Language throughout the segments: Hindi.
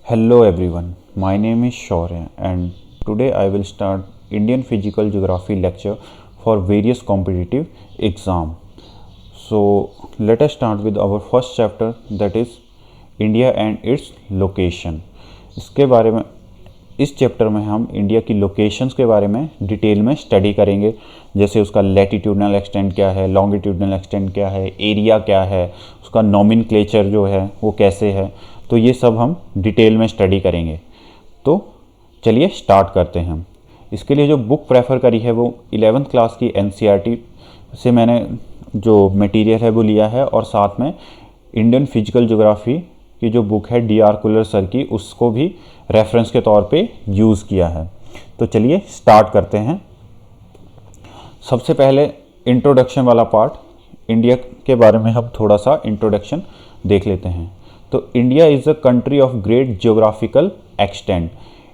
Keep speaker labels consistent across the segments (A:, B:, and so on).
A: Hello everyone, my name is Shaurya and today I will start Indian Physical Geography lecture for various competitive exam. So let us start with our first chapter, that is India and its location. इसके बारे में इस चैप्टर में हम इंडिया की लोकेशंस के बारे में डिटेल में स्टडी करेंगे, जैसे उसका लैटिट्यूडनल एक्सटेंट क्या है, लॉन्गिट्यूडनल एक्सटेंट क्या है, एरिया क्या है, उसका नॉमेनक्लेचर जो है वो कैसे है, तो ये सब हम डिटेल में स्टडी करेंगे। तो चलिए स्टार्ट करते हैं हम। इसके लिए जो बुक प्रेफर करी है वो 11th क्लास की NCERT से मैंने जो मटेरियल है वो लिया है, और साथ में इंडियन फिजिकल ज्योग्राफी की जो बुक है DR कुलर सर की, उसको भी रेफरेंस के तौर पे यूज़ किया है। तो चलिए स्टार्ट करते हैं। सबसे पहले इंट्रोडक्शन वाला पार्ट, इंडिया के बारे में हम थोड़ा सा इंट्रोडक्शन देख लेते हैं। तो India is a country of great geographical extent.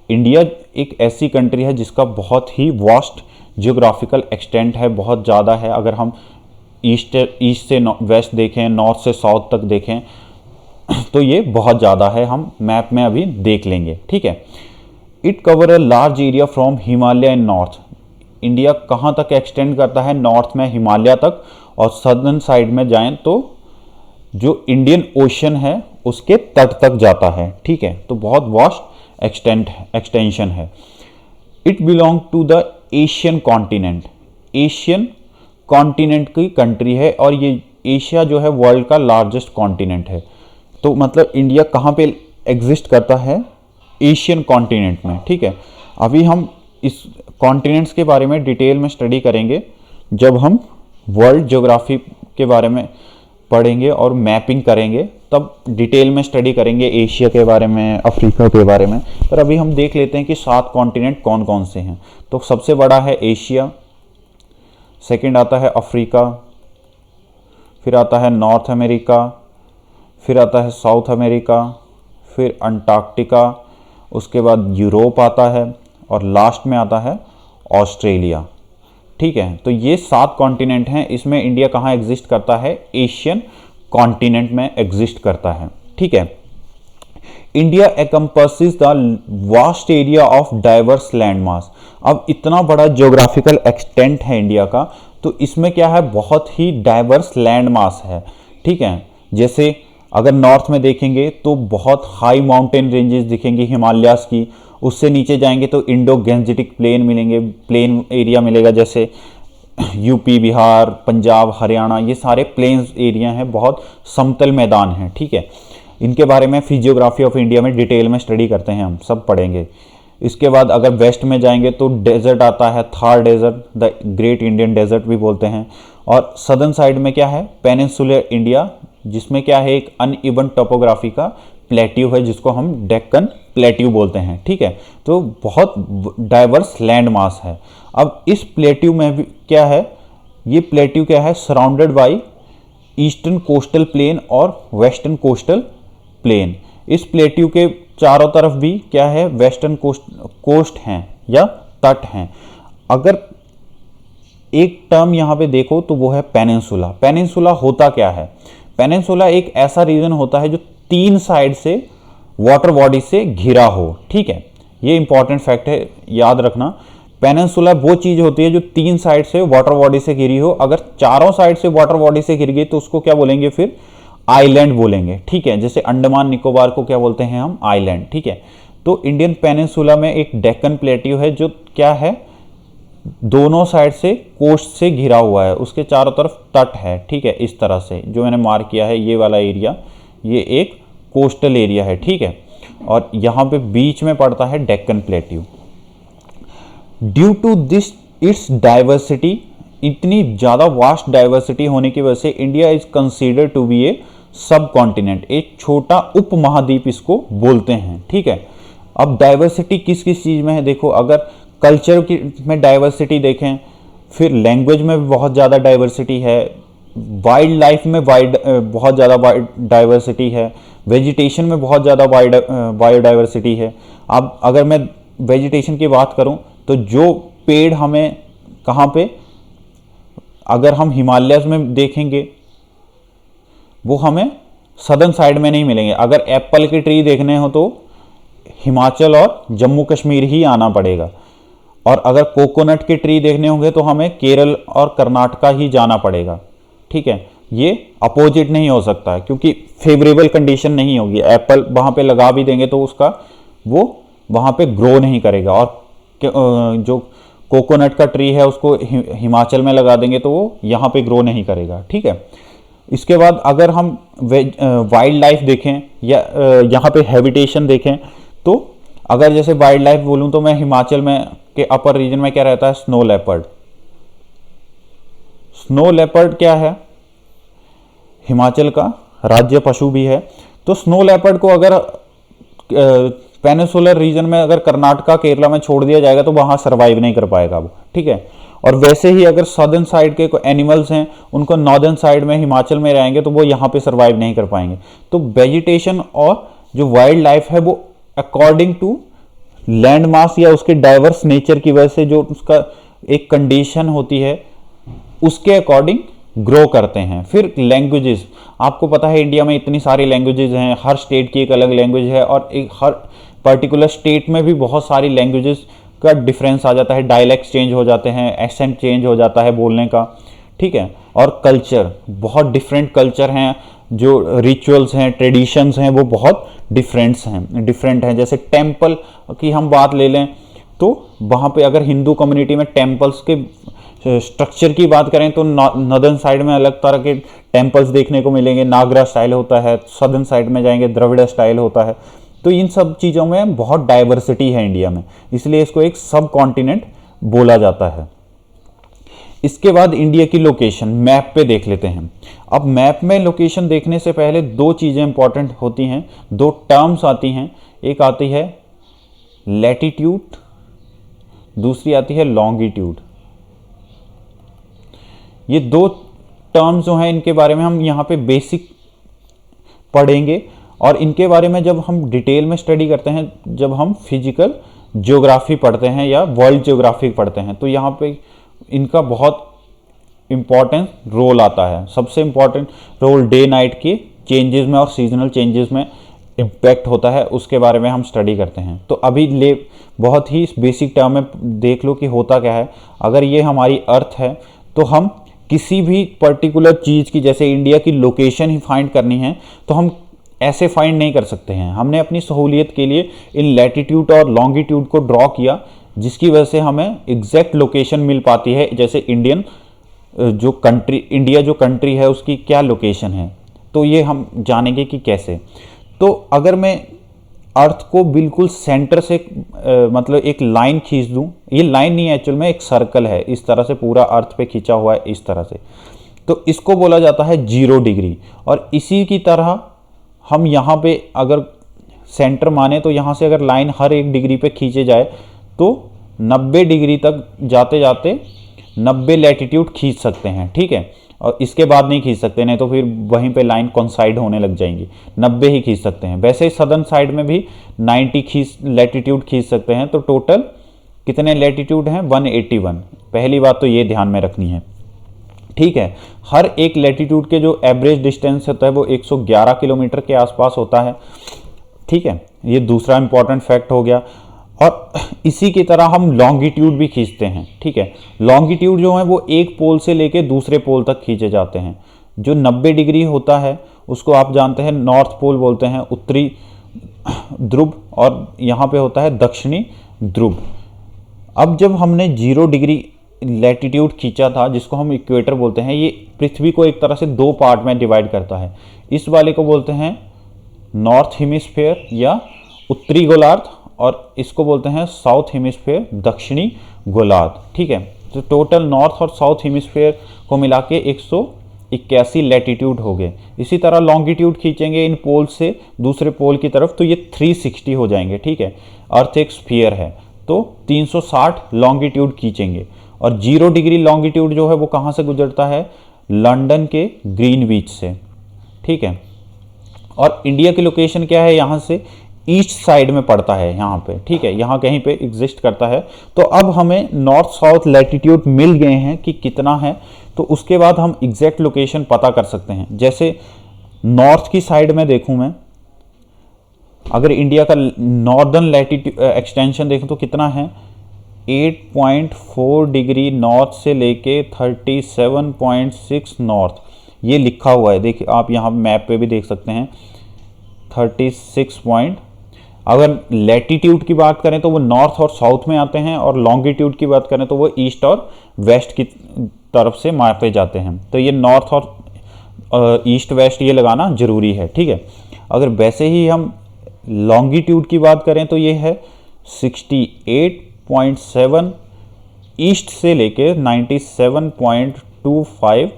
A: India एक ऐसी कंट्री है जिसका बहुत ही वास्ट जियोग्राफिकल एक्सटेंट है, बहुत ज़्यादा है। अगर हम ईस्ट से वेस्ट देखें, नॉर्थ से साउथ तक देखें तो ये बहुत ज़्यादा है, हम मैप में अभी देख लेंगे, ठीक है। It cover a large area from Himalaya in north. India कहाँ तक एक्सटेंड करता है? नॉर्थ में हिमालय तक, और सदर्न साइड में जाएं तो जो इंडियन ओशन है उसके तट तक जाता है, ठीक है। तो बहुत वास्ट एक्सटेंशन है। It belong to the Asian continent. Asian continent की कंट्री है, और ये एशिया जो है वर्ल्ड का लार्जेस्ट कॉन्टिनेंट है। तो मतलब इंडिया कहाँ पे एग्जिस्ट करता है? एशियन कॉन्टिनेंट में, ठीक है। अभी हम इस कॉन्टिनेंट्स के बारे में डिटेल में स्टडी करेंगे जब हम वर्ल्ड ज्योग्राफी के बारे में पढ़ेंगे और मैपिंग करेंगे, तब डिटेल में स्टडी करेंगे एशिया के बारे में, अफ्रीका के बारे में। पर अभी हम देख लेते हैं कि 7 कॉन्टिनेंट कौन कौन से हैं। तो सबसे बड़ा है एशिया, सेकंड आता है अफ्रीका, फिर आता है नॉर्थ अमेरिका, फिर आता है साउथ अमेरिका, फिर अंटार्कटिका, उसके बाद यूरोप आता है, और लास्ट में आता है ऑस्ट्रेलिया, ठीक है। तो ये 7 कॉन्टिनेंट हैं। इसमें इंडिया कहाँ एग्जिस्ट करता है? एशियन कॉन्टिनेंट में एग्जिस्ट करता है, ठीक है। India encompasses the vast area of diverse land mass. अब इतना बड़ा ज्योग्राफिकल एक्सटेंट है इंडिया का, तो इसमें क्या है? बहुत ही डाइवर्स लैंड मास है, ठीक है। जैसे अगर नॉर्थ में देखेंगे तो बहुत हाई माउंटेन रेंजेस दिखेंगी हिमालयास की, उससे नीचे जाएंगे तो इंडो गैंजेटिक प्लेन मिलेंगे, प्लेन एरिया मिलेगा, जैसे यूपी, बिहार, पंजाब, हरियाणा, ये सारे प्लेन्स एरिया हैं, बहुत समतल मैदान हैं, ठीक है। इनके बारे में फिजियोग्राफी ऑफ इंडिया में डिटेल में स्टडी करते हैं, हम सब पढ़ेंगे। इसके बाद अगर वेस्ट में जाएंगे तो डेजर्ट आता है, Thar desert, the great Indian desert भी बोलते हैं। और सदर्न साइड में क्या है? पेनिनसुलर इंडिया, जिसमें क्या है? एक अनइवन टोपोग्राफी का प्लेट्यू है, जिसको हम डेक्कन प्लेट्यू बोलते हैं, ठीक है। तो बहुत डाइवर्स लैंड मास है। अब इस प्लेट्यू में भी क्या है? ये प्लेट्यू क्या है? Surrounded by eastern coastal plain और वेस्टर्न कोस्टल प्लेन। इस प्लेट्यू के चारों तरफ भी क्या है? वेस्टर्न कोस्ट हैं या तट हैं। अगर एक टर्म यहाँ पे देखो तो वो है पेनिनसुला। पेनिनसुला होता क्या है? पेनिनसुला एक ऐसा रीजन होता है जो 3 साइड से वाटर बॉडी से घिरा हो, ठीक है। ये इंपॉर्टेंट फैक्ट है, याद रखना। पेनिनसुला वो चीज होती है जो 3 साइड से वाटर बॉडी से घिरी हो। अगर चारों साइड से वाटर बॉडी से घिर गई तो उसको क्या बोलेंगे? फिर आइलैंड बोलेंगे, ठीक है। जैसे अंडमान निकोबार को क्या बोलते हैं हम? आइलैंड, ठीक है। तो इंडियन पेनिनसुला में एक डेक्कन प्लेट्यू है जो क्या है? दोनों साइड से कोस्ट से घिरा हुआ है, उसके चारों तरफ तट है, ठीक है। इस तरह से जो मैंने मार्क किया है, ये वाला एरिया, ये एक कोस्टल एरिया है, ठीक है। और यहाँ पे बीच में पड़ता है Deccan plateau. Due to this its diversity, इतनी ज़्यादा वास्ट डाइवर्सिटी होने की वजह से India is considered to be a subcontinent, एक छोटा उप महाद्वीप इसको बोलते हैं, ठीक है। अब डाइवर्सिटी किस किस चीज़ में है? देखो, अगर कल्चर की में डाइवर्सिटी देखें, फिर लैंग्वेज में भी बहुत ज़्यादा डाइवर्सिटी है, वाइल्ड लाइफ में बहुत ज़्यादा डाइवर्सिटी है, वेजिटेशन में बहुत ज़्यादा बायोडाइवर्सिटी है। अब अगर मैं वेजिटेशन की बात करूं तो जो पेड़ हमें कहाँ पे, अगर हम हिमालयस में देखेंगे वो हमें सदर्न साइड में नहीं मिलेंगे। अगर एप्पल के ट्री देखने हो तो हिमाचल और जम्मू कश्मीर ही आना पड़ेगा। और अगर कोकोनट के ट्री देखने होंगे तो हमें केरल और कर्नाटका ही जाना पड़ेगा। ठीक है, ये अपोजिट नहीं हो सकता है क्योंकि फेवरेबल कंडीशन नहीं होगी। एप्पल वहां पे लगा भी देंगे तो उसका वो वहां पे ग्रो नहीं करेगा, और जो कोकोनट का ट्री है उसको हिमाचल में लगा देंगे तो वो यहाँ पे ग्रो नहीं करेगा। ठीक है, इसके बाद अगर हम वाइल्ड लाइफ देखें या यहाँ पे हैबिटेशन देखें, तो अगर जैसे वाइल्ड लाइफ बोलूँ तो मैं हिमाचल में के अपर रीजन में क्या रहता है, स्नो लेपर्ड। स्नो लेपर्ड क्या है, हिमाचल का राज्य पशु भी है। तो स्नो लेपर्ड को अगर पेनिसुलर रीजन में अगर कर्नाटका केरला में छोड़ दिया जाएगा तो वहां सर्वाइव नहीं कर पाएगा वो। ठीक है, और वैसे ही अगर सदर्न साइड के एनिमल्स हैं उनको नॉर्दर्न साइड में हिमाचल में रहेंगे तो वो यहाँ पे सर्वाइव नहीं कर पाएंगे। तो वेजिटेशन और जो वाइल्ड लाइफ है वो अकॉर्डिंग टू लैंड मास या उसके डाइवर्स नेचर की वजह से जो उसका एक कंडीशन होती है उसके अकॉर्डिंग ग्रो करते हैं। फिर लैंग्वेजेस, आपको पता है इंडिया में इतनी सारी लैंग्वेजेस हैं, हर स्टेट की एक अलग लैंग्वेज है और एक हर पर्टिकुलर स्टेट में भी बहुत सारी लैंग्वेजेस का डिफरेंस आ जाता है, डायलेक्ट चेंज हो जाते हैं, एक्सेंट चेंज हो जाता है बोलने का। ठीक है, और कल्चर, बहुत डिफरेंट कल्चर हैं, जो रिचुअल्स हैं, ट्रेडिशंस हैं, वो बहुत डिफरेंट हैं। जैसे टेम्पल की हम बात ले लें तो वहाँ पे अगर हिंदू कम्युनिटी में टेम्पल्स के स्ट्रक्चर की बात करें तो नॉर्दर्न साइड में अलग तरह के टेम्पल्स देखने को मिलेंगे, नागरा स्टाइल होता है, सदर्न साइड में जाएंगे द्रविड़ स्टाइल होता है। तो इन सब चीज़ों में बहुत डाइवर्सिटी है इंडिया में, इसलिए इसको एक सब कॉन्टिनेंट बोला जाता है। इसके बाद इंडिया की लोकेशन मैप पे देख लेते हैं। अब मैप में लोकेशन देखने से पहले दो चीज़ें इंपॉर्टेंट होती हैं, दो टर्म्स आती हैं। एक आती है लैटिट्यूड, दूसरी आती है लॉन्गिट्यूड। ये दो टर्म्स जो हैं इनके बारे में हम यहाँ पे बेसिक पढ़ेंगे, और इनके बारे में जब हम डिटेल में स्टडी करते हैं, जब हम फिजिकल ज्योग्राफी पढ़ते हैं या वर्ल्ड ज्योग्राफी पढ़ते हैं, तो यहाँ पे इनका बहुत इम्पॉर्टेंट रोल आता है। सबसे इम्पॉर्टेंट रोल डे नाइट के चेंजेस में और सीजनल चेंजेस में इम्पैक्ट होता है, उसके बारे में हम स्टडी करते हैं। तो अभी बहुत ही बेसिक टर्म में देख लो कि होता क्या है। अगर ये हमारी अर्थ है तो हम किसी भी पर्टिकुलर चीज़ की, जैसे इंडिया की लोकेशन ही फाइंड करनी है तो हम ऐसे फाइंड नहीं कर सकते हैं। हमने अपनी सहूलियत के लिए इन लैटिट्यूड और लॉन्गिट्यूड को ड्रॉ किया, जिसकी वजह से हमें एग्जैक्ट लोकेशन मिल पाती है। जैसे इंडिया जो कंट्री है उसकी क्या लोकेशन है, तो ये हम जानेंगे कि कैसे। तो अगर मैं अर्थ को बिल्कुल सेंटर से मतलब एक लाइन खींच दूं, ये लाइन नहीं है एक्चुअल में, एक सर्कल है, इस तरह से पूरा अर्थ पे खींचा हुआ है इस तरह से, तो इसको बोला जाता है 0 डिग्री। और इसी की तरह हम यहाँ पे अगर सेंटर माने तो यहाँ से अगर लाइन हर 1 डिग्री पे खींचे जाए तो 90 डिग्री तक जाते जाते 90 लैटिट्यूड खींच सकते हैं। ठीक है, और इसके बाद नहीं खींच सकते, नहीं तो फिर वहीं पे लाइन कॉन्साइड होने लग जाएंगी। 90 ही खींच सकते हैं। वैसे ही सदर्न साइड में भी 90 लैटिट्यूड खींच सकते हैं। तो टोटल कितने लैटिट्यूड हैं, 181। पहली बात तो ये ध्यान में रखनी है। ठीक है, हर एक लैटिट्यूड के जो एवरेज डिस्टेंस होता है वो 111 किलोमीटर के आसपास होता है। ठीक है, ये दूसरा इंपॉर्टेंट फैक्ट हो गया। और इसी की तरह हम लॉन्गिट्यूड भी खींचते हैं। ठीक है, लॉन्गिट्यूड जो है वो एक पोल से लेके दूसरे पोल तक खींचे जाते हैं। जो 90 डिग्री होता है उसको आप जानते हैं नॉर्थ पोल बोलते हैं, उत्तरी ध्रुव, और यहाँ पे होता है दक्षिणी ध्रुव। अब जब हमने 0 डिग्री लैटिट्यूड खींचा था, जिसको हम इक्वेटर बोलते हैं, ये पृथ्वी को एक तरह से 2 पार्ट में डिवाइड करता है। इस वाले को बोलते हैं नॉर्थ हेमिस्फीयर या उत्तरी गोलार्ध, और इसको बोलते हैं साउथ हेमिस्फीयर, दक्षिणी गोलार्ध। ठीक है, तो टोटल नॉर्थ और साउथ हेमिस्फीयर को मिला के 181 लैटिट्यूड हो गए। इसी तरह लॉन्गिट्यूड खींचेंगे इन पोल से दूसरे पोल की तरफ तो ये 360 हो जाएंगे। ठीक है, अर्थ एक स्फीयर है तो 360 लॉन्गिट्यूड खींचेंगे। और 0 डिग्री लॉन्गिट्यूड जो है वो कहाँ से गुजरता है, लंदन के ग्रीनविच से। ठीक है, और इंडिया की लोकेशन क्या है, यहाँ से ईस्ट साइड में पड़ता है यहाँ पे। ठीक है, यहाँ कहीं पे एग्जिस्ट करता है। तो अब हमें नॉर्थ साउथ लैटिट्यूड मिल गए हैं कि कितना है, तो उसके बाद हम एग्जैक्ट लोकेशन पता कर सकते हैं। जैसे नॉर्थ की साइड में देखूं मैं अगर इंडिया का नॉर्दर्न लैटिट्यूड एक्सटेंशन देखें तो कितना है, 8.4 डिग्री नॉर्थ से लेके 37.6 नॉर्थ, ये लिखा हुआ है। देखिए आप यहाँ मैप पे भी देख सकते हैं 36 पॉइंट। अगर लैटिट्यूड की बात करें तो वो नॉर्थ और साउथ में आते हैं, और लॉन्गिट्यूड की बात करें तो वो ईस्ट और वेस्ट की तरफ से मापे जाते हैं। तो ये नॉर्थ और ईस्ट वेस्ट ये लगाना जरूरी है, ठीक है। अगर वैसे ही हम लॉन्गिट्यूड की बात करें तो ये है 68.7 ईस्ट से लेके 97.25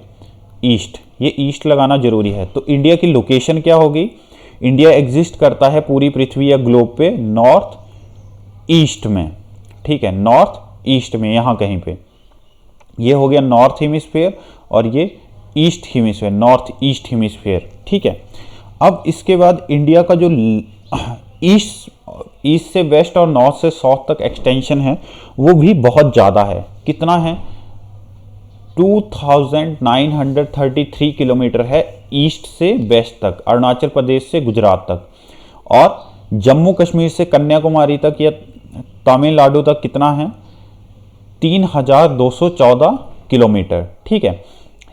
A: ईस्ट, ये ईस्ट लगाना जरूरी है। तो इंडिया की लोकेशन क्या होगी, इंडिया एग्जिस्ट करता है पूरी पृथ्वी या ग्लोब पे नॉर्थ ईस्ट में, ठीक है, नॉर्थ ईस्ट में, यहाँ कहीं पे। ये हो गया नॉर्थ हेमिस्फीयर और ये east hemisphere, north east hemisphere, ठीक है। अब इसके बाद इंडिया का जो ईस्ट से वेस्ट और नॉर्थ से साउथ तक एक्सटेंशन है वो भी बहुत ज़्यादा है। कितना है, 2933 किलोमीटर है ईस्ट से वेस्ट तक, अरुणाचल प्रदेश से गुजरात तक। और जम्मू कश्मीर से कन्याकुमारी तक या तमिलनाडु तक कितना है, 3214 किलोमीटर, ठीक है।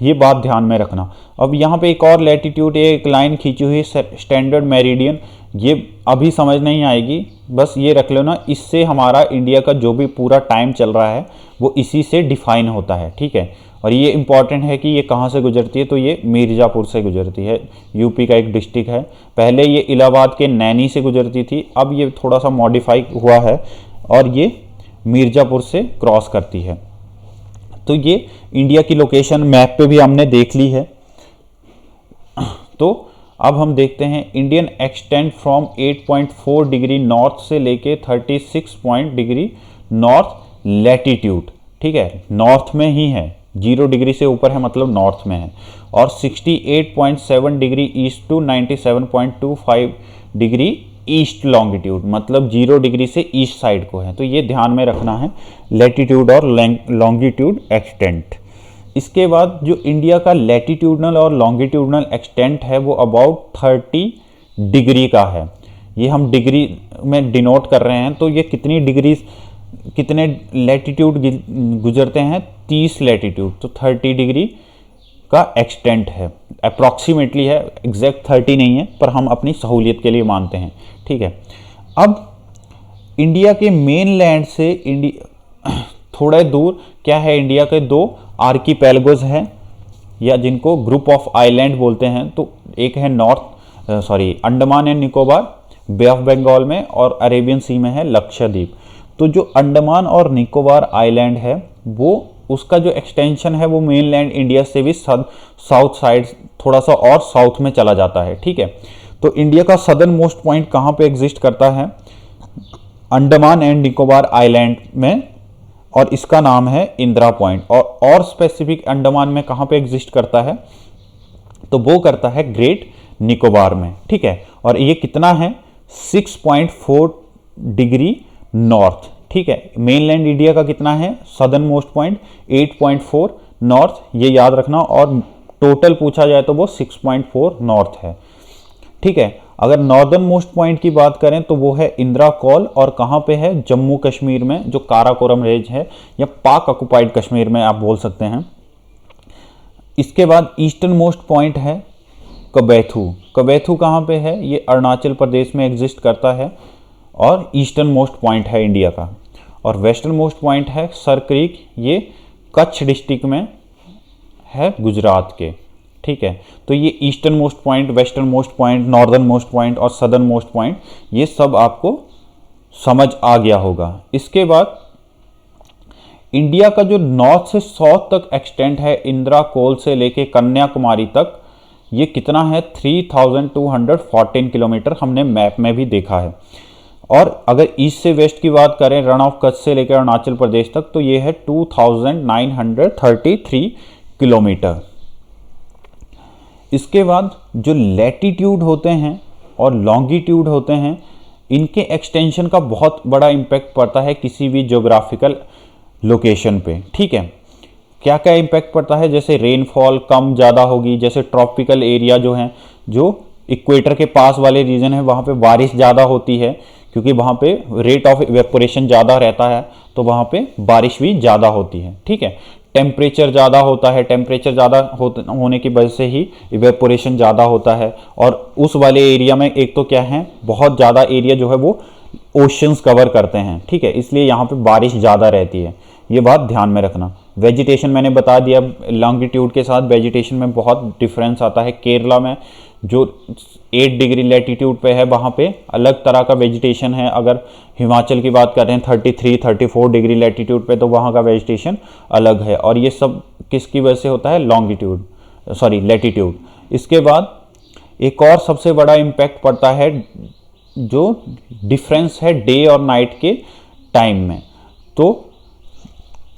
A: ये बात ध्यान में रखना। अब यहाँ पे एक और लैटिट्यूड, एक लाइन खींची हुई स्टैंडर्ड मेरिडियन, ये अभी समझ नहीं आएगी, बस ये रख लेना। इससे हमारा इंडिया का जो भी पूरा टाइम चल रहा है वो इसी से डिफाइन होता है, ठीक है। और ये इंपॉर्टेंट है कि ये कहाँ से गुजरती है, तो ये मिर्ज़ापुर से गुजरती है, यूपी का एक डिस्ट्रिक्ट है। पहले ये इलाहाबाद के नैनी से गुजरती थी, अब ये थोड़ा सा मॉडिफाई हुआ है और ये मिर्ज़ापुर से क्रॉस करती है। तो ये इंडिया की लोकेशन मैप पे भी हमने देख ली है। तो अब हम देखते हैं Indian extend from 8.4 degree north से लेके 36 डिग्री नॉर्थ लैटिट्यूड, ठीक है, नॉर्थ में ही है, 0 डिग्री से ऊपर है मतलब नॉर्थ में है। और 68.7 degree east to 97.25 degree east longitude, मतलब 0 डिग्री से ईस्ट साइड को है। तो ये ध्यान में रखना है, लैटिट्यूड और लॉन्गिट्यूड एक्सटेंट। इसके बाद जो इंडिया का लैटिट्यूडनल और लॉन्गिट्यूडनल एक्सटेंट है वो अबाउट 30 डिग्री का है। ये हम डिग्री में डिनोट कर रहे हैं, तो ये कितनी डिग्री, कितने लैटिट्यूड गुजरते हैं, 30 लैटिट्यूड, तो 30 डिग्री का एक्सटेंट है, अप्रॉक्सीमेटली है, एग्जैक्ट 30 नहीं है, पर हम अपनी सहूलियत के लिए मानते हैं, ठीक है। अब इंडिया के मेन लैंड से थोड़ा दूर क्या है, इंडिया के 2 आर्कीपेलगोज हैं, या जिनको ग्रुप ऑफ आइलैंड बोलते हैं। तो एक है Andaman and Nicobar, bay of Bengal में, और अरेबियन सी में है लक्षद्वीप। तो जो अंडमान और निकोबार आइलैंड है वो, उसका जो एक्सटेंशन है वो मेनलैंड इंडिया से भी साउथ साइड थोड़ा सा और साउथ में चला जाता है, ठीक है। तो इंडिया का सदर्न मोस्ट पॉइंट कहाँ पे एग्जिस्ट करता है, अंडमान एंड निकोबार आइलैंड में, और इसका नाम है इंदिरा पॉइंट। और स्पेसिफिक अंडमान में कहाँ पे एग्जिस्ट करता है, तो वो करता है ग्रेट निकोबार में, ठीक है। और ये कितना है, 6.4 डिग्री नॉर्थ, ठीक है। मेनलैंड इंडिया का कितना है, सदर्न मोस्ट पॉइंट 8.4 नॉर्थ, ये याद रखना। और टोटल पूछा जाए तो वो 6.4 नॉर्थ है, ठीक है। अगर नॉर्दर्न मोस्ट पॉइंट की बात करें तो वो है इंदिरा कॉल, और कहाँ पे है, जम्मू कश्मीर में, जो काराकोरम रेंज है, या पाक ऑक्युपाइड कश्मीर में आप बोल सकते हैं। इसके बाद ईस्टर्न मोस्ट पॉइंट है कबैथू। कबैथू कहाँ पे है, ये अरुणाचल प्रदेश में एग्जिस्ट करता है और ईस्टर्न मोस्ट पॉइंट है इंडिया का। और वेस्टर्न मोस्ट पॉइंट है सर क्रीक, ये कच्छ डिस्ट्रिक्ट में है गुजरात के, ठीक है। तो ये eastern most point, western most point, northern most point और सदर्न मोस्ट पॉइंट, ये सब आपको समझ आ गया होगा। इसके बाद इंडिया का जो नॉर्थ से साउथ तक एक्सटेंट है इंदिरा कोल से लेके कन्याकुमारी तक, ये कितना है, 3214 किलोमीटर, हमने मैप में भी देखा है। और अगर ईस्ट से वेस्ट की बात करें, रण ऑफ कच्छ से लेकर अरुणाचल प्रदेश तक, तो ये है 2933 किलोमीटर। इसके बाद जो लैटिट्यूड होते हैं और लॉन्गिट्यूड होते हैं, इनके एक्सटेंशन का बहुत बड़ा इम्पैक्ट पड़ता है किसी भी ज्योग्राफिकल लोकेशन पे, ठीक है। क्या क्या इम्पैक्ट पड़ता है, जैसे रेनफॉल कम ज़्यादा होगी, जैसे ट्रॉपिकल एरिया जो हैं, जो इक्वेटर के पास वाले रीजन है वहाँ पे बारिश ज़्यादा होती है, क्योंकि वहाँ पे रेट ऑफ इवेपोरेशन ज़्यादा रहता है, तो वहाँ पे बारिश भी ज़्यादा होती है। ठीक है, टेम्परेचर ज़्यादा होता है, टेम्परेचर ज़्यादा होने की वजह से ही इवेपोरेशन ज़्यादा होता है। और उस वाले एरिया में एक तो क्या है, बहुत ज़्यादा एरिया जो है वो ओशंस कवर करते हैं। ठीक है, इसलिए यहाँ पे बारिश ज़्यादा रहती है, ये बात ध्यान में रखना। वेजिटेशन मैंने बता दिया, लॉन्गिट्यूड के साथ वेजिटेशन में बहुत डिफरेंस आता है। केरला में जो 8 डिग्री लैटिट्यूड पे है वहाँ पे अलग तरह का वेजिटेशन है। अगर हिमाचल की बात करें 33-34 डिग्री लैटिट्यूड पे, तो वहाँ का वेजिटेशन अलग है। और ये सब किसकी वजह से होता है, लैटिट्यूड। इसके बाद एक और सबसे बड़ा इम्पैक्ट पड़ता है जो डिफरेंस है डे और नाइट के टाइम में। तो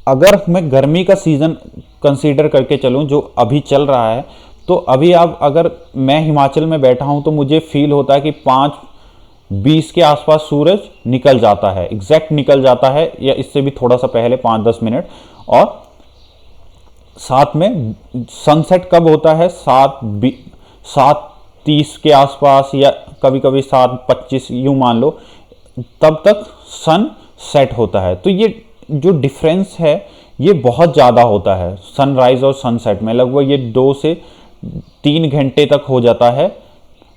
A: अगर मैं गर्मी का सीज़न कंसीडर करके चलूँ जो अभी चल रहा है, तो अभी आप अगर मैं हिमाचल में बैठा हूँ तो मुझे फील होता है कि 5:20 के आसपास सूरज निकल जाता है, एग्जैक्ट निकल जाता है, या इससे भी थोड़ा सा पहले 5-10 मिनट। और साथ में सनसेट कब होता है, 7:30 के आसपास, या कभी कभी 7:25 यूँ मान लो, तब तक सन सेट होता है। तो ये जो डिफरेंस है ये बहुत ज़्यादा होता है सनराइज और सनसेट में, लगभग ये 2 से 3 घंटे तक हो जाता है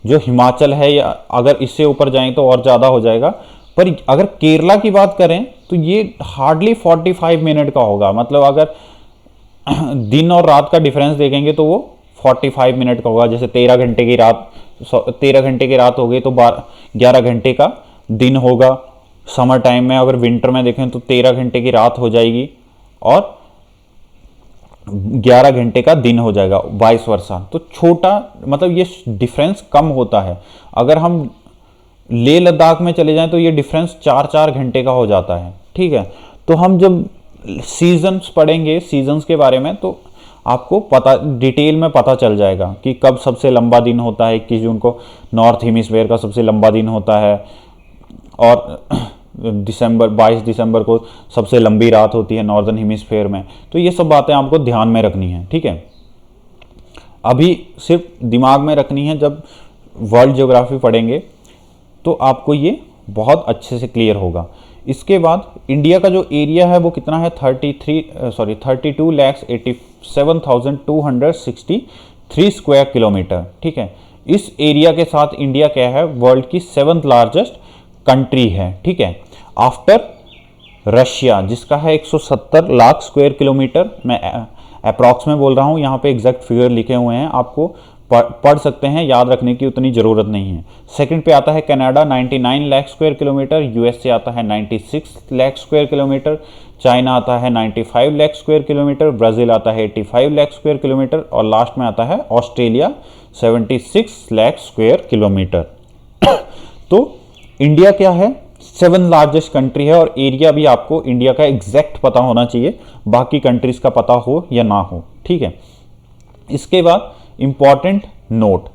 A: जो हिमाचल है, या अगर इससे ऊपर जाएं तो और ज़्यादा हो जाएगा। पर अगर केरला की बात करें तो ये हार्डली 45 मिनट का होगा। मतलब अगर दिन और रात का डिफरेंस देखेंगे तो वो 45 मिनट का होगा। जैसे 13 घंटे की रात हो गई तो 11 घंटे का दिन होगा समर टाइम में। अगर विंटर में देखें तो 13 घंटे की रात हो जाएगी और 11 घंटे का दिन हो जाएगा, वाइस वर्सा। तो छोटा, मतलब ये डिफरेंस कम होता है। अगर हम लेह लद्दाख में चले जाएं तो ये डिफरेंस 4-4 घंटे का हो जाता है। ठीक है, तो हम जब सीजन्स पढ़ेंगे, सीजन्स के बारे में, तो आपको पता डिटेल में पता चल जाएगा कि कब सबसे लंबा दिन होता है। 21 जून को नॉर्थ हेमिस्फेयर का सबसे लंबा दिन होता है, और 22 दिसंबर को सबसे लंबी रात होती है नॉर्दर्न हेमिस्फेयर में। तो ये सब बातें आपको ध्यान में रखनी है। ठीक है, अभी सिर्फ दिमाग में रखनी है, जब वर्ल्ड ज्योग्राफी पढ़ेंगे तो आपको ये बहुत अच्छे से क्लियर होगा। इसके बाद इंडिया का जो एरिया है वो कितना है, 32,87,263 स्क्वायर किलोमीटर। ठीक है, इस एरिया के साथ इंडिया क्या है, वर्ल्ड की 7th लार्जेस्ट कंट्री है। ठीक है, आफ्टर रशिया जिसका है 170 लाख स्क्वायर किलोमीटर। मैं अप्रॉक्स में बोल रहा हूँ, यहाँ पे एग्जैक्ट फिगर लिखे हुए हैं, आपको पढ़ सकते हैं, याद रखने की उतनी ज़रूरत नहीं है। सेकंड पे आता है Canada 99 lakh square kilometre, USA आता है 96 लाख स्क्वायर किलोमीटर, चाइना आता है 95 लाख स्क्वायर किलोमीटर, ब्राज़ील आता है 85 लाख स्क्वायर किलोमीटर, और लास्ट में आता है ऑस्ट्रेलिया 76 लाख स्क्वायर किलोमीटर। तो इंडिया क्या है, 7th लार्जेस्ट कंट्री है, और एरिया भी आपको इंडिया का एग्जैक्ट पता होना चाहिए, बाकी कंट्रीज का पता हो या ना हो। ठीक है, इसके बाद इंपॉर्टेंट नोट,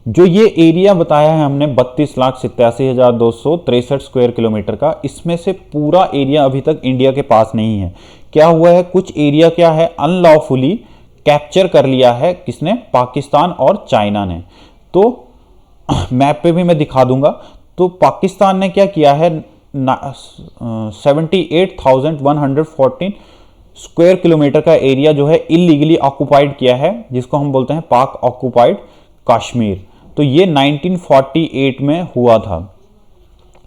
A: जो ये एरिया बताया है हमने 32,87,263 स्क्वायर किलोमीटर का, इसमें से पूरा एरिया अभी तक इंडिया के पास नहीं है। क्या हुआ है, कुछ एरिया क्या है अनलॉफुली कैप्चर कर लिया है, किसने, पाकिस्तान और चाइना ने। तो मैप पे भी मैं दिखा दूंगा। तो पाकिस्तान ने क्या किया है, 78,114 स्क्वायर किलोमीटर का एरिया जो है इलीगली ऑक्युपाइड किया है, जिसको हम बोलते हैं पाक ऑक्युपाइड कश्मीर। तो ये 1948 में हुआ था।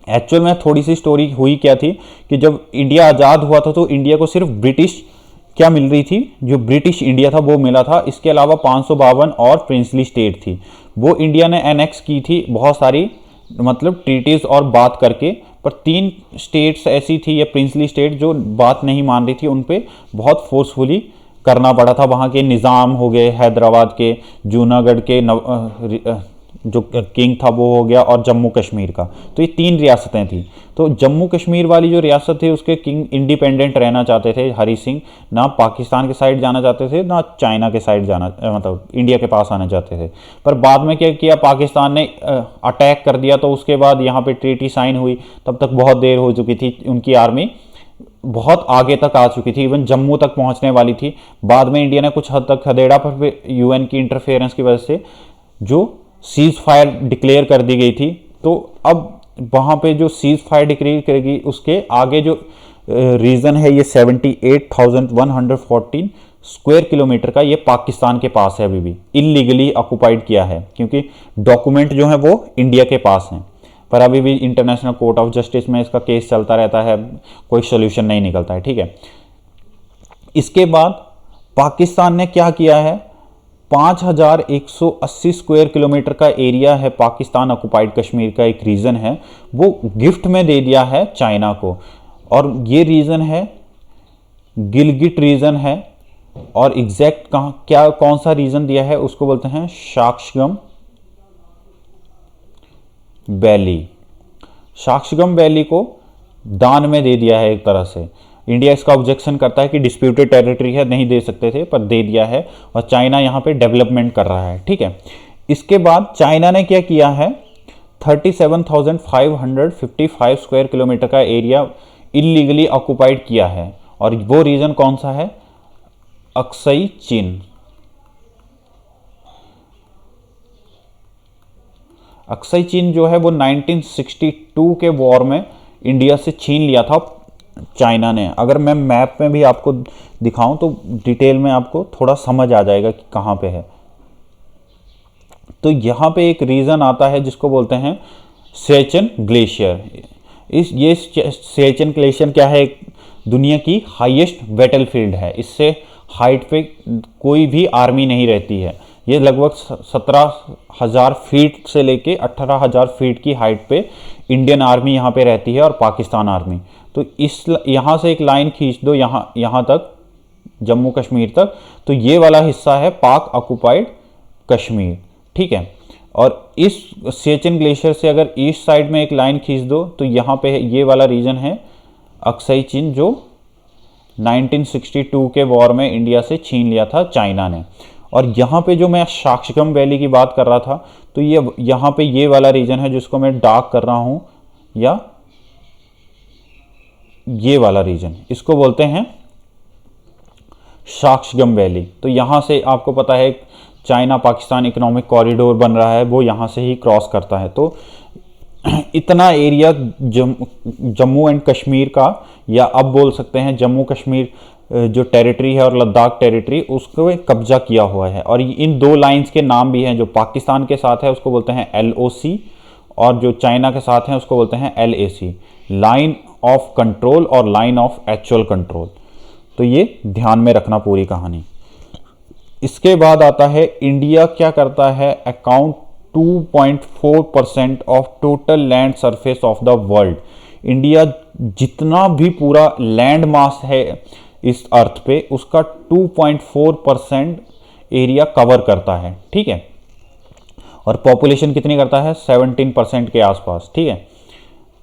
A: एक्चुअल में थोड़ी सी स्टोरी हुई क्या थी कि जब इंडिया आज़ाद हुआ था तो इंडिया को सिर्फ ब्रिटिश क्या मिल रही थी, जो ब्रिटिश इंडिया था वो मिला था। इसके अलावा 552 और प्रिंसली स्टेट थी, वो इंडिया ने एनेक्स की थी बहुत सारी, मतलब ट्रीटीज और बात करके। पर 3 स्टेट्स ऐसी थी, या प्रिंसली स्टेट, जो बात नहीं मान रही थी, उन पे बहुत फोर्सफुली करना पड़ा था। वहाँ के निज़ाम हो गए, हैदराबाद के, जूनागढ़ के जो किंग था वो हो गया, और जम्मू कश्मीर का। तो ये 3 रियासतें थी। तो जम्मू कश्मीर वाली जो रियासत थी उसके किंग इंडिपेंडेंट रहना चाहते थे, हरी सिंह, ना पाकिस्तान के साइड जाना चाहते थे, ना चाइना के साइड जाना, मतलब इंडिया के पास आना चाहते थे। पर बाद में क्या किया, पाकिस्तान ने अटैक कर दिया, तो उसके बाद यहाँ पे ट्रीटी साइन हुई। तब तक बहुत देर हो चुकी थी, उनकी आर्मी बहुत आगे तक आ चुकी थी, इवन जम्मू तक पहुँचने वाली थी। बाद में इंडिया ने कुछ हद तक खदेड़ा, पर यूएन की इंटरफेरेंस की वजह से जो सीज फायर डिक्लेयर कर दी गई थी। तो अब वहाँ पे जो सीज फायर डिक्लेयर करेगी उसके आगे जो रीजन है ये 78,114 स्क्वायर किलोमीटर का, ये पाकिस्तान के पास है, अभी भी इलीगली ऑक्युपाइड किया है, क्योंकि डॉक्यूमेंट जो है वो इंडिया के पास हैं, पर अभी भी इंटरनेशनल कोर्ट ऑफ जस्टिस में इसका केस चलता रहता है, कोई सोल्यूशन नहीं निकलता है। ठीक है, इसके बाद पाकिस्तान ने क्या किया है, 5,180 स्क्वायर किलोमीटर का एरिया है पाकिस्तान ऑक्युपाइड कश्मीर का, एक रीजन है, वो गिफ्ट में दे दिया है चाइना को। और ये रीजन है गिलगिट रीजन है, और एग्जैक्ट कहाँ क्या कौन सा रीजन दिया है उसको बोलते हैं साक्ष्यगम वैली। साक्ष्यगम वैली को दान में दे दिया है एक तरह से। इंडिया इसका ऑब्जेक्शन करता है कि डिस्प्यूटेड टेरिटरी है, नहीं दे सकते थे, पर दे दिया है, और चाइना यहाँ पे डेवलपमेंट कर रहा है। ठीक है, इसके बाद चाइना ने क्या किया है, 37,555 स्क्वायर किलोमीटर का एरिया इलीगली ऑक्युपाइड किया है, और वो रीजन कौन सा है, अक्साई चीन। अक्साई चीन जो है वो 1962 के वॉर में इंडिया से छीन लिया था चाइना ने। अगर मैं मैप में भी आपको दिखाऊं तो डिटेल में आपको थोड़ा समझ आ जाएगा कि कहाँ पे है। तो यहाँ पे एक रीजन आता है जिसको बोलते हैं सिएचिन ग्लेशियर। ये सिएचिन ग्लेशियर क्या है, दुनिया की हाईएस्ट बैटलफील्ड है, इससे हाइट पे कोई भी आर्मी नहीं रहती है। ये लगभग 17,000 फीट से लेके 18,000 फीट की हाइट पे इंडियन आर्मी यहाँ पे रहती है, और पाकिस्तान आर्मी। तो इस यहाँ से एक लाइन खींच दो यहाँ तक, जम्मू कश्मीर तक, तो ये वाला हिस्सा है पाक ऑक्युपाइड कश्मीर। ठीक है, और इस सिएचिन ग्लेशियर से अगर ईस्ट साइड में एक लाइन खींच दो तो यहाँ पे ये वाला रीजन है अक्साई चीन, जो 1962 के वॉर में इंडिया से छीन लिया था चाइना ने। और यहाँ पे जो मैं साक्ष्यगम वैली की बात कर रहा था, तो ये यहाँ पे ये वाला रीजन है जिसको मैं डार्क कर रहा हूँ, या ये वाला रीजन, इसको बोलते हैं साक्ष्यगम वैली। तो यहाँ से आपको पता है चाइना पाकिस्तान इकोनॉमिक कॉरिडोर बन रहा है, वो यहाँ से ही क्रॉस करता है। तो इतना एरिया जम्मू एंड कश्मीर का, या अब बोल सकते हैं जम्मू कश्मीर जो टेरिटरी है और लद्दाख टेरिटरी, उसको कब्जा किया हुआ है। और इन दो लाइंस के नाम भी हैं, जो पाकिस्तान के साथ है उसको बोलते हैं LOC, और जो चाइना के साथ है उसको बोलते हैं LAC, लाइन ऑफ कंट्रोल और लाइन ऑफ एक्चुअल कंट्रोल। तो ये ध्यान में रखना पूरी कहानी। इसके बाद आता है इंडिया क्या करता है, account 2.4% of total land surface of the world. India जितना भी पूरा लैंड मास है इस अर्थ पे, उसका 2.4% एरिया कवर करता है। ठीक है, और पॉपुलेशन कितनी करता है, 17% के आसपास। ठीक है,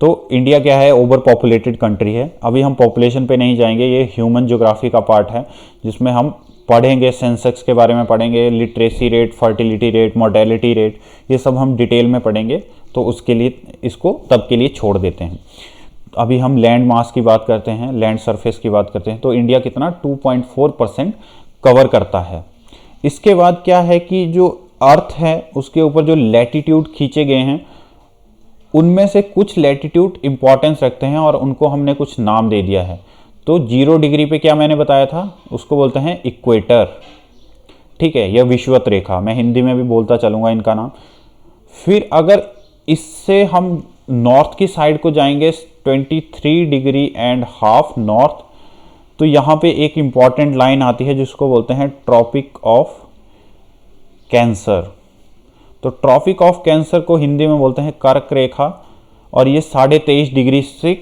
A: तो इंडिया क्या है, ओवर पॉपुलेटेड कंट्री है। अभी हम पॉपुलेशन पे नहीं जाएंगे, ये ह्यूमन ज्योग्राफी का पार्ट है, जिसमें हम पढ़ेंगे, सेंसेक्स के बारे में पढ़ेंगे, literacy rate, fertility rate, mortality rate, ये सब हम डिटेल में पढ़ेंगे। तो उसके लिए इसको तब के लिए छोड़ देते हैं। अभी हम लैंड मास की बात करते हैं, लैंड सरफेस की बात करते हैं। तो इंडिया कितना 2.4% कवर करता है। इसके बाद क्या है कि जो अर्थ है उसके ऊपर जो लैटिट्यूड खींचे गए हैं, उनमें से कुछ लैटिट्यूड इंपॉर्टेंस रखते हैं और उनको हमने कुछ नाम दे दिया है। तो 0 डिग्री पे क्या मैंने बताया था, उसको बोलते हैं इक्वेटर। ठीक है, यह विषुवत रेखा, मैं हिंदी में भी बोलता चलूंगा इनका नाम। फिर अगर इससे हम नॉर्थ की साइड को जाएंगे 23 डिग्री एंड हाफ नॉर्थ, तो यहाँ पे एक इंपॉर्टेंट लाइन आती है जिसको बोलते हैं ट्रॉपिक ऑफ कैंसर। तो ट्रॉपिक ऑफ कैंसर को हिंदी में बोलते हैं कर्क रेखा, और ये 23.5 डिग्री से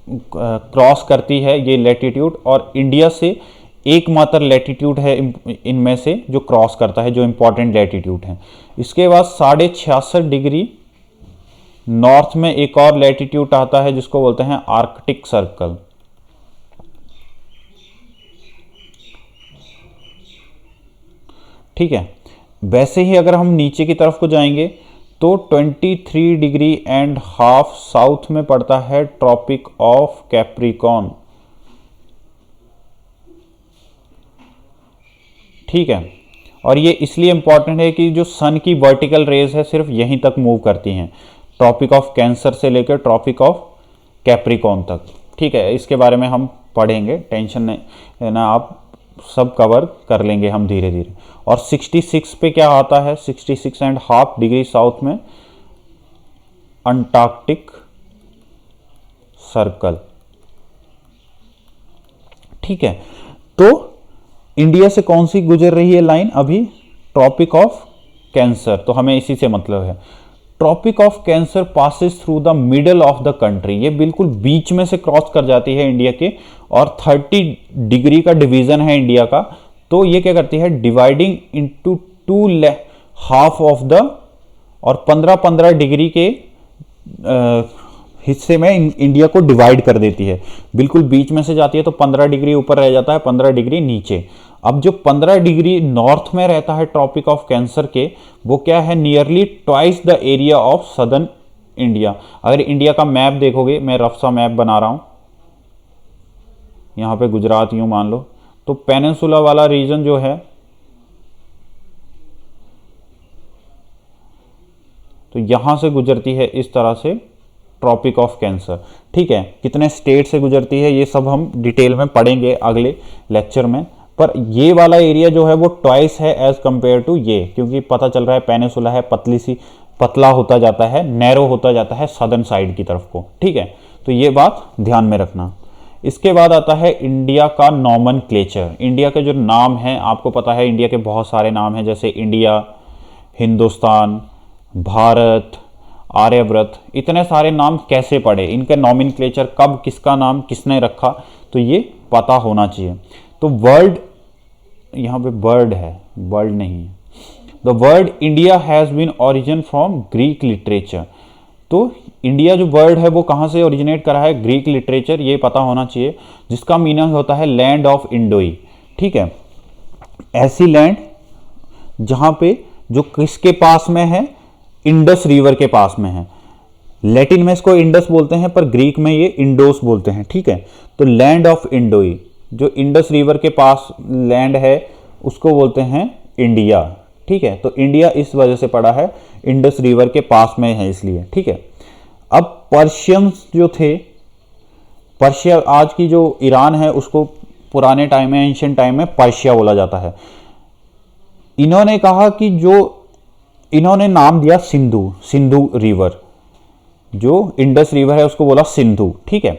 A: क्रॉस करती है ये लैटिट्यूड। और इंडिया से एकमात्र लैटिट्यूड है इनमें से जो क्रॉस करता है, जो इंपॉर्टेंट लैटिट्यूड है। इसके बाद 66.5 डिग्री नॉर्थ में एक और लैटिट्यूड आता है जिसको बोलते हैं आर्कटिक सर्कल। ठीक है, वैसे ही अगर हम नीचे की तरफ को जाएंगे तो 23 डिग्री एंड हाफ साउथ में पड़ता है ट्रॉपिक ऑफ कैप्रिकॉर्न। ठीक है, और ये इसलिए इंपॉर्टेंट है कि जो सन की वर्टिकल रेज है सिर्फ यहीं तक मूव करती हैं, ट्रॉपिक ऑफ कैंसर से लेकर ट्रॉपिक ऑफ कैप्रिकॉर्न तक। ठीक है, इसके बारे में हम पढ़ेंगे, टेंशन नहीं है ना, आप सब कवर कर लेंगे हम धीरे धीरे। और 66 पे क्या आता है, 66.5 डिग्री साउथ में अंटार्कटिक सर्कल। ठीक है, तो इंडिया से कौन सी गुजर रही है लाइन अभी, ट्रॉपिक ऑफ कैंसर, तो हमें इसी से मतलब है। Tropic of cancer passes through the middle of the country, ये बिल्कुल बीच में से क्रॉस कर जाती है इंडिया के, और 30 डिग्री का डिवीजन है इंडिया का, तो ये क्या करती है, dividing into 2 half of the, और 15-15 डिग्री के हिस्से में इंडिया को डिवाइड कर देती है। बिल्कुल बीच में से जाती है तो 15 डिग्री ऊपर रह जाता है, 15 डिग्री नीचे। अब जो 15 डिग्री नॉर्थ में रहता है ट्रॉपिक ऑफ कैंसर के, वो क्या है, nearly twice the area of southern India. अगर इंडिया का मैप देखोगे, मैं रफ सा मैप बना रहा हूं, यहां पे गुजरात यूं मान लो, तो पेनिनसुला वाला रीजन जो है, तो यहां से गुजरती है इस तरह से ट्रॉपिक ऑफ कैंसर। ठीक है, कितने स्टेट से गुजरती है ये सब हम डिटेल में पढ़ेंगे अगले लेक्चर में, पर ये वाला एरिया जो है वो ट्वाइस है एज कंपेयर टू ये, क्योंकि पता चल रहा है पेनिनसुला है, पतला होता जाता है, नैरो होता जाता है सदर्न साइड की तरफ को। ठीक है, तो ये बात ध्यान में रखना। इसके बाद आता है इंडिया का नॉमेनक्लेचर। इंडिया के जो नाम हैं, आपको पता है इंडिया के बहुत सारे नाम हैं, जैसे इंडिया, हिंदुस्तान, भारत, आर्यव्रत, इतने सारे नाम कैसे पड़े, इनके नॉमेनक्लेचर कब किसका नाम किसने रखा, तो ये पता होना चाहिए। तो वर्ल्ड, यहाँ पे बर्ड है, वर्ल्ड नहीं है। The word India has been origin from Greek literature, तो इंडिया जो वर्ड है वो कहाँ से ओरिजिनेट करा है, ग्रीक लिटरेचर, ये पता होना चाहिए, जिसका मीनिंग होता है लैंड ऑफ इंडोई। ठीक है, ऐसी लैंड जहाँ पे जो किसके पास में है, इंडस रिवर के पास में है। लैटिन में इसको इंडस बोलते हैं, पर ग्रीक में ये इंडोस बोलते हैं। ठीक है, तो लैंड ऑफ इंडोई, जो इंडस रिवर के पास लैंड है उसको बोलते हैं इंडिया। ठीक है, तो इंडिया इस वजह से पड़ा है, इंडस रिवर के पास में है इसलिए। ठीक है, अब पर्शियंस जो थे, पर्शिया आज की जो ईरान है उसको पुराने टाइम में, एंशिएंट टाइम में पर्शिया बोला जाता है। इन्होंने कहा कि जो इन्होंने नाम दिया सिंधु, सिंधु रिवर, जो इंडस रिवर है उसको बोला सिंधु। ठीक है,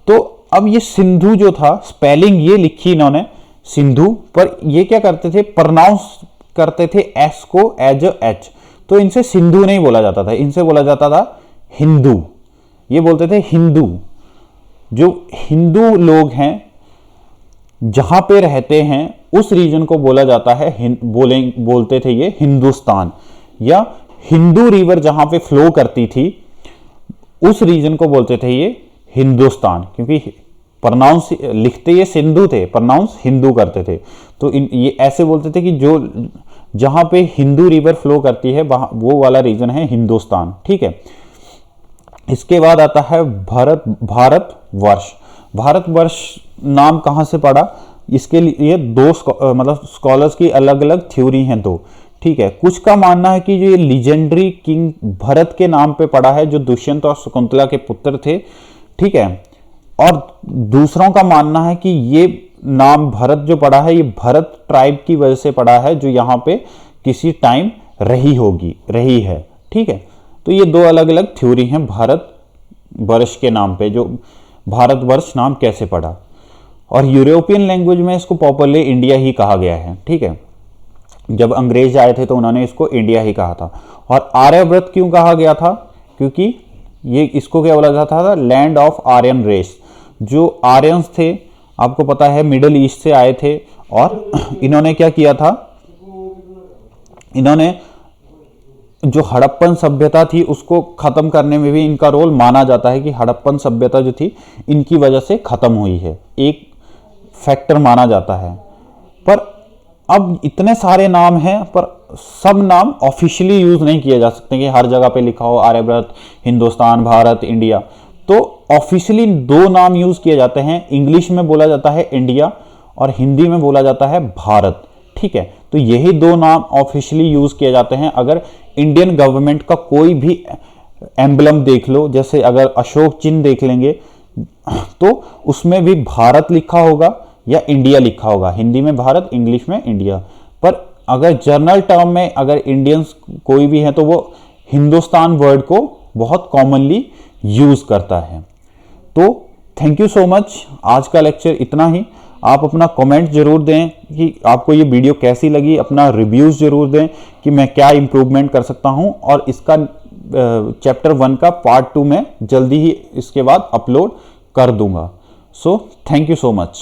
A: तो अब ये सिंधु जो था, स्पेलिंग ये लिखी इन्होंने सिंधु, पर ये क्या करते थे, प्रोनाउंस करते थे एस को एज एच, तो इनसे सिंधु नहीं बोला जाता था, इनसे बोला जाता था हिंदू। ये बोलते थे हिंदू। जो हिंदू लोग हैं जहां पे रहते हैं उस रीजन को बोला जाता है, बोलते थे ये हिंदुस्तान, या हिंदू रिवर जहां पे फ्लो करती थी उस रीजन को बोलते थे ये हिंदुस्तान, क्योंकि प्रोनाउंस लिखते ये सिंधु थे, प्रोनाउंस हिंदू करते थे। तो ये ऐसे बोलते थे कि जो जहां पे हिंदू रिवर फ्लो करती है वो वाला रीजन है हिंदुस्तान। ठीक है, इसके बाद आता है भारतवर्ष। भारतवर्ष नाम कहां से पड़ा, इसके लिए दो मतलब स्कॉलर्स की अलग अलग थ्योरी हैं दो। ठीक है, कुछ का मानना है कि ये लीजेंडरी किंग भरत के नाम पे पड़ा है, जो दुष्यंत और शकुंतला के पुत्र थे। ठीक है, और दूसरों का मानना है कि ये नाम भरत जो पड़ा है, ये भरत ट्राइब की वजह से पड़ा है, जो यहाँ पे किसी टाइम रही है। ठीक है, तो ये दो अलग अलग थ्योरी हैं भारतवर्ष के नाम पे, जो भारतवर्ष नाम कैसे पड़ा। और यूरोपियन लैंग्वेज में इसको पॉपुलरली इंडिया ही कहा गया है। ठीक है, जब अंग्रेज आए थे तो उन्होंने इसको इंडिया ही कहा था। और आर्यव्रत क्यों कहा गया था, क्योंकि ये इसको क्या बोला जाता था, लैंड ऑफ आर्यन रेस। जो आर्यंस थे आपको पता है मिडिल ईस्ट से आए थे, और इन्होंने क्या किया था, इन्होंने जो हड़प्पन सभ्यता थी उसको खत्म करने में भी इनका रोल माना जाता है, कि हड़प्पन सभ्यता जो थी इनकी वजह से खत्म हुई है, एक फैक्टर माना जाता है। पर अब इतने सारे नाम हैं, पर सब नाम ऑफिशियली यूज नहीं किए जा सकते कि हर जगह पे लिखा हो आर्यव्रत, हिंदुस्तान, भारत, इंडिया। तो ऑफिशियली दो नाम यूज किए जाते हैं, इंग्लिश में बोला जाता है इंडिया और हिंदी में बोला जाता है भारत। ठीक है, तो यही दो नाम ऑफिशियली यूज किए जाते हैं। अगर इंडियन गवर्नमेंट का कोई भी एम्बलम देख लो, जैसे अगर अशोक चिन्ह देख लेंगे तो उसमें भी भारत लिखा होगा या इंडिया लिखा होगा, हिंदी में भारत, इंग्लिश में इंडिया। पर अगर जर्नल टर्म में अगर इंडियंस कोई भी है तो वो हिंदुस्तान वर्ड को बहुत कॉमनली यूज करता है। तो थैंक यू सो मच, आज का लेक्चर इतना ही। आप अपना कमेंट जरूर दें कि आपको ये वीडियो कैसी लगी, अपना रिव्यूज जरूर दें कि मैं क्या इंप्रूवमेंट कर सकता हूं, और इसका चैप्टर 1 का पार्ट 2 में जल्दी ही इसके बाद अपलोड कर दूंगा। So thank you so much.